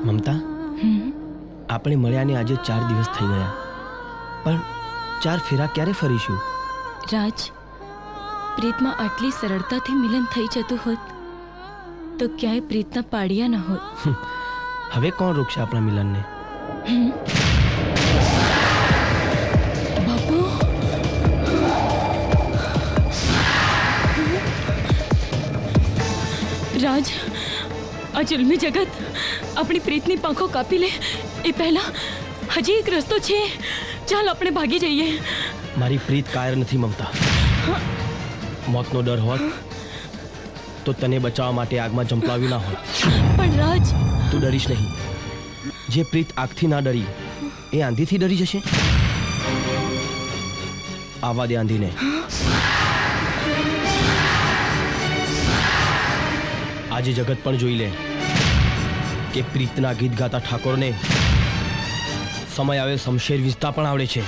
મમતા, આપણે મળ્યાને આજે 4 દિવસ થઈ ગયા, પણ 4 ફેરા ક્યારે ફરીશું? રાજ, પ્રીતમાં આટલી સરળતાથી મિલન થઈ જતું હોત તો ક્યાંય પ્રીતના પાડિયા ન હોત. હવે કોણ રોકશે આપણા મિલનને? બાપુ, રાજ, આ જુલ્મી જગત આપણી પ્રીતની પાંખો કાપી લે એ પહેલા હજી એક રસ્તો છે. ચાલ આપણે ભાગી જઈએ. મારી પ્રીત કાયર નથી મમતા. મોતનો ડર હોત તો તને બચાવવા માટે આગમાં ઝંપલાવી ના હોત. પણ રાજ, તું ડરીશ નહીં. જે પ્રીત આગથી ના ડરી એ આંધીથી ડરી જશે? આવા દે આંધીને. આજે જગત પણ જોઈ લે કે પ્રીતના ગીત ગાતા ઠાકોરને સમય આવે શમશેર વીસતા પણ આવડે છે.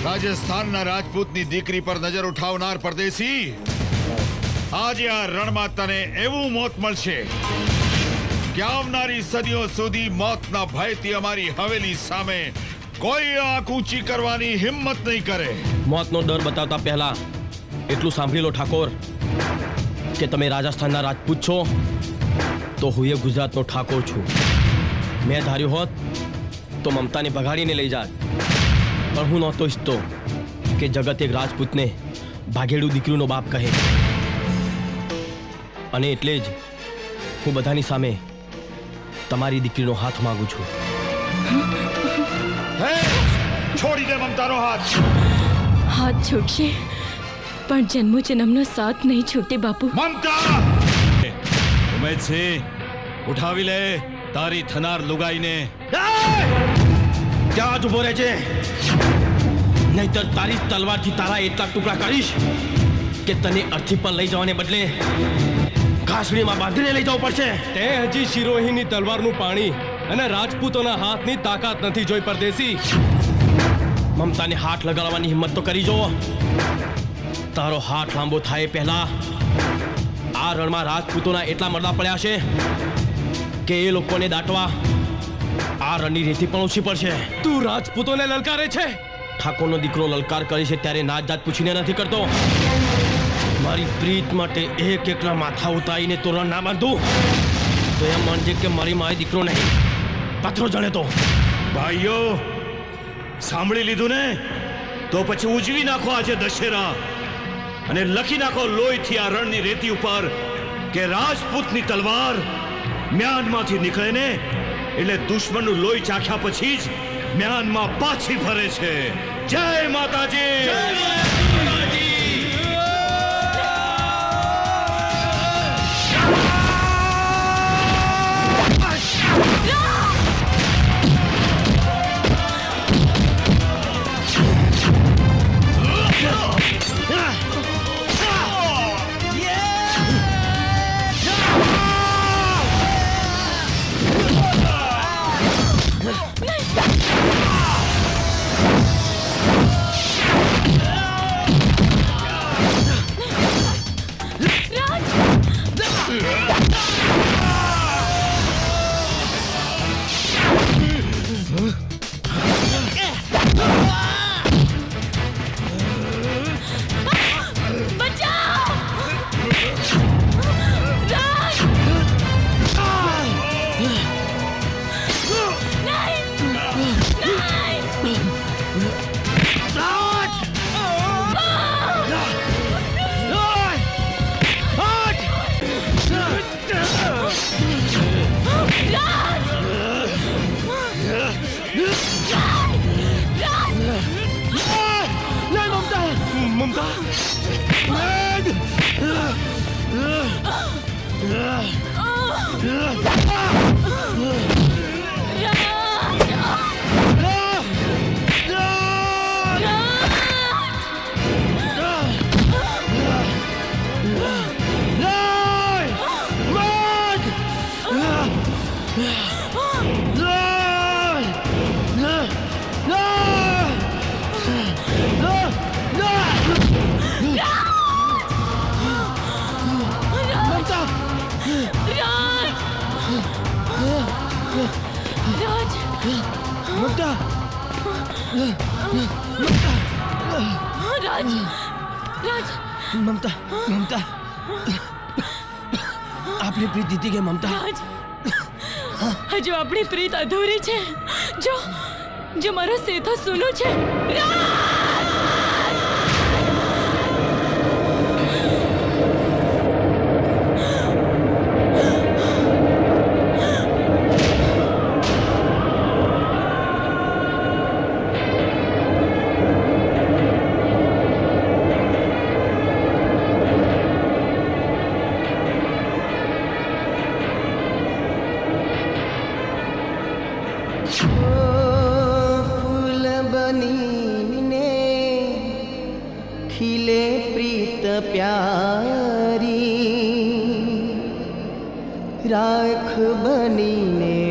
રાજસ્થાનના રાજપૂતની દીકરી પર નજર ઉઠાવનાર પરદેશી, આજે આ રણમાં તને એવું મોત મળશે કે આવનારી સદીઓ સુધી મોતના ભયથી અમારી હવેલી સામે કોઈ આંખ ઊંચી કરવાની હિંમત નહીં કરે. મોતનો ડર બતાવતા પહેલા એટલું સાંભળી લો ઠાકોર કે તમે રાજસ્થાનના રાજપૂત છો તો હું એ ગુજરાતનો ઠાકોર છું. મેં ધાર્યું હોત તો મમતાને ભગાડીને લઈ જાત, પણ હું નહોતો ઈચ્છતો કે જગત એક રાજપૂતને ભાગેડું દીકરીનો બાપ કહે. અને એટલે જ હું બધાની સામે તમારી દીકરીનો હાથ માંગુ છું. છોડી દે મમતાનો હાથ. હાથ છૂટશે પણ જન્મો જન્મનો સાથ નહીં છૂટે બાપુ. મમતા, ઉમેદસિંહ, ઉઠાવી લે તારી થનાર લુગાઈને. ત્યાં જ ઉભો રહેજે, નહીતર તારી તલવારથી તારા એટલા ટુકડા કરીશ કે તને અર્થી પર લઈ જવાને બદલે ઘાસડીમાં બાંધીને લઈ જવું પડશે. તે હજી શિરોહીની તલવારનું પાણી અને રાજપૂતોના હાથની તાકાત નથી જોઈ પરદેશી. મમતાને હાથ લગાડવાની હિંમત તો કરી જો. તારો હાથ લાંબો થાય પહેલા આ રણમાં રાજપૂતોના એટલા મરડા પડ્યા છે કે એ લોકોને દાટવા આ રણની રેતી પણ ઓછી પડશે. તું રાજપૂતોને લલકારે છે? ઠાકોરનો દીકરો લલકાર કરે છે ત્યારે નાત જાત પૂછીને નથી કરતો. મારી પ્રીત માટે એક એકના માથા ઉતારીને તોરણ ના બાંધું તો એમ માનજે કે મારી માય દીકરો નહીં, પથરો જણે તો. ભાઈઓ, સાંભળી લીધું ને? તો પછી ઉજવી નાખો આજે દશેરા અને લખી નાખો લોહીથી આ રણની રેતી ઉપર કે રાજપૂતની તલવાર મ્યાનમાંથી નીકળે ને એટલે દુશ્મનનું લોહી ચાખ્યા પછી જ મ્યાનમાં પાછી ફરે છે. જય માતાજી! રાજ મમતા રાજ રાજ મમતા મમતા આપની પ્રીત જીતી ગઈ મમતા રાજ હજુ આપણી પ્રીત અધૂરી છે જો જો મારો સેતો સુનો છે फूल बनीने खिले प्रीत प्यारी राख बनीने